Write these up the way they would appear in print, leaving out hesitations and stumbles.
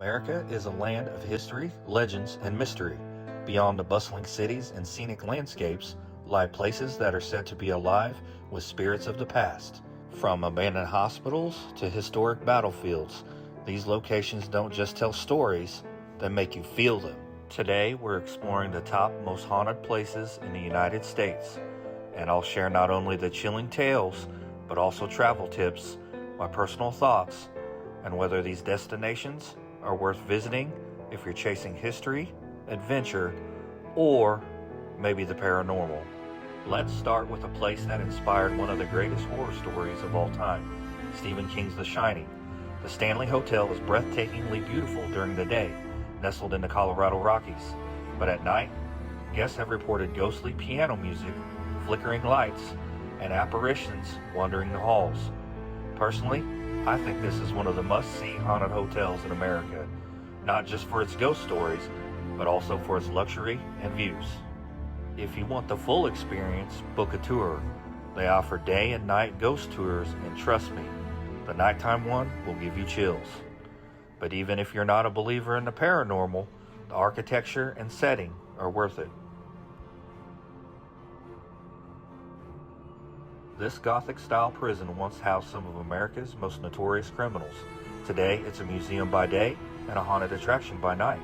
America is a land of history, legends, and mystery. Beyond the bustling cities and scenic landscapes lie places that are said to be alive with spirits of the past. From abandoned hospitals to historic battlefields, these locations don't just tell stories, they make you feel them. Today, we're exploring the top most haunted places in the United States, and I'll share not only the chilling tales, but also travel tips, my personal thoughts, and whether these destinations are worth visiting if you're chasing history, adventure, or maybe the paranormal. Let's start with a place that inspired one of the greatest horror stories of all time, Stephen King's The Shining. The Stanley Hotel is breathtakingly beautiful during the day, nestled in the Colorado Rockies. But at night, guests have reported ghostly piano music, flickering lights, and apparitions wandering the halls. Personally, I think this is one of the must-see haunted hotels in America, not just for its ghost stories, but also for its luxury and views. If you want the full experience, book a tour. They offer day and night ghost tours, and trust me, the nighttime one will give you chills. But even if you're not a believer in the paranormal, the architecture and setting are worth it. This Gothic-style prison once housed some of America's most notorious criminals. Today, it's a museum by day and a haunted attraction by night.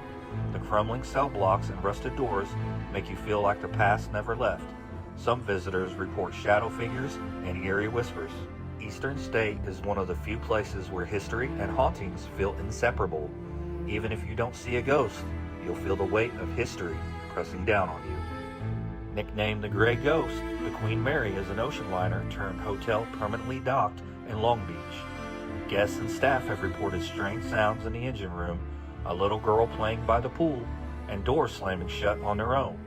The crumbling cell blocks and rusted doors make you feel like the past never left. Some visitors report shadow figures and eerie whispers. Eastern State is one of the few places where history and hauntings feel inseparable. Even if you don't see a ghost, you'll feel the weight of history pressing down on you. Nicknamed the Gray Ghost, the Queen Mary is an ocean liner turned hotel permanently docked in Long Beach. Guests and staff have reported strange sounds in the engine room, a little girl playing by the pool, and doors slamming shut on their own.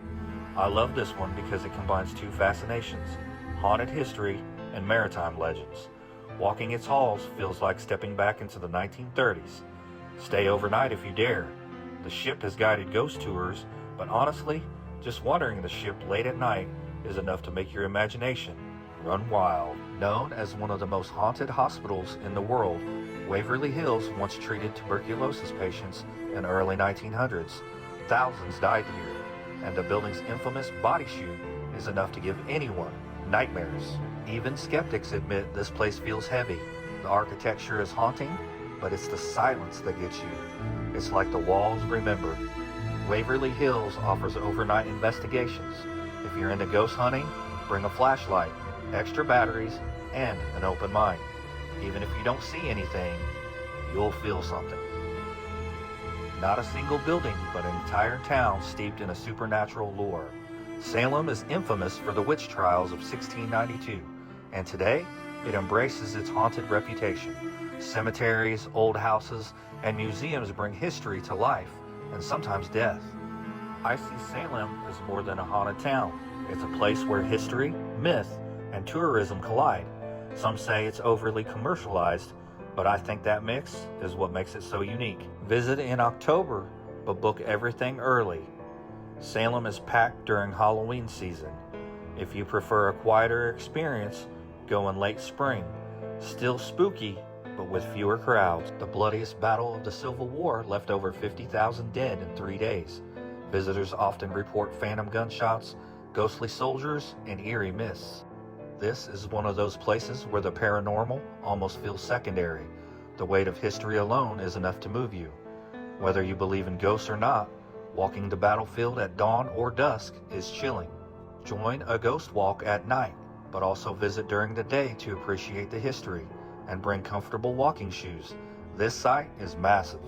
I love this one because it combines two fascinations, haunted history and maritime legends. Walking its halls feels like stepping back into the 1930s. Stay overnight if you dare. The ship has guided ghost tours, but honestly, just wandering the ship late at night is enough to make your imagination run wild. Known as one of the most haunted hospitals in the world, Waverly Hills once treated tuberculosis patients in the early 1900s. Thousands died here, and the building's infamous body chute is enough to give anyone nightmares. Even skeptics admit this place feels heavy. The architecture is haunting, but it's the silence that gets you. It's like the walls remember. Waverly Hills offers overnight investigations. If you're into ghost hunting, bring a flashlight, extra batteries, and an open mind. Even if you don't see anything, you'll feel something. Not a single building, but an entire town steeped in a supernatural lore. Salem is infamous for the witch trials of 1692, and today it embraces its haunted reputation. Cemeteries, old houses, and museums bring history to life, and sometimes death. I see Salem as more than a haunted town. It's a place where history, myth, and tourism collide. Some say it's overly commercialized, but I think that mix is what makes it so unique. Visit in October, but book everything early. Salem is packed during Halloween season. If you prefer a quieter experience, go in late spring. Still spooky, but with fewer crowds. The bloodiest battle of the Civil War left over 50,000 dead in 3 days. Visitors often report phantom gunshots, ghostly soldiers, and eerie mists. This is one of those places where the paranormal almost feels secondary. The weight of history alone is enough to move you. Whether you believe in ghosts or not, walking the battlefield at dawn or dusk is chilling. Join a ghost walk at night, but also visit during the day to appreciate the history, and bring comfortable walking shoes. This site is massive.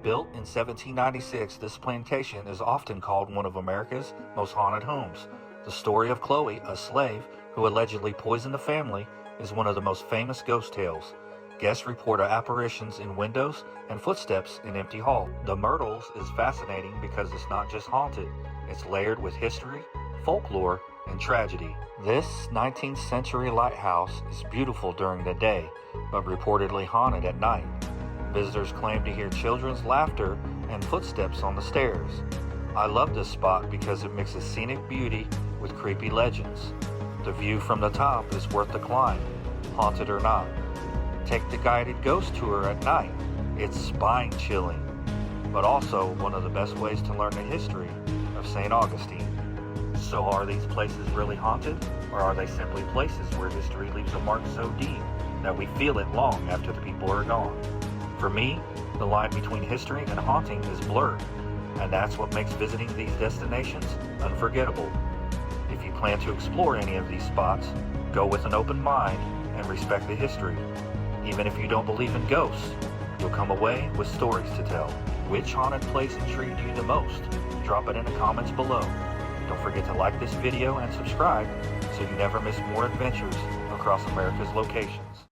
Built in 1796, this plantation is often called one of America's most haunted homes. The story of Chloe, a slave who allegedly poisoned a family, is one of the most famous ghost tales. Guests report apparitions in windows and footsteps in empty halls. The Myrtles is fascinating because it's not just haunted, it's layered with history, folklore, and tragedy. This 19th century lighthouse is beautiful during the day, but reportedly haunted at night. Visitors claim to hear children's laughter and footsteps on the stairs. I love this spot because it mixes scenic beauty with creepy legends. The view from the top is worth the climb, haunted or not. Take the guided ghost tour at night. It's spine-chilling. but also one of the best ways to learn the history of St. Augustine. So are these places really haunted, or are they simply places where history leaves a mark so deep that we feel it long after the people are gone? For me, the line between history and haunting is blurred, and that's what makes visiting these destinations unforgettable. If you plan to explore any of these spots, go with an open mind and respect the history. Even if you don't believe in ghosts, you'll come away with stories to tell. Which haunted place intrigued you the most? Drop it in the comments below. Don't forget to like this video and subscribe so you never miss more adventures across America's locations.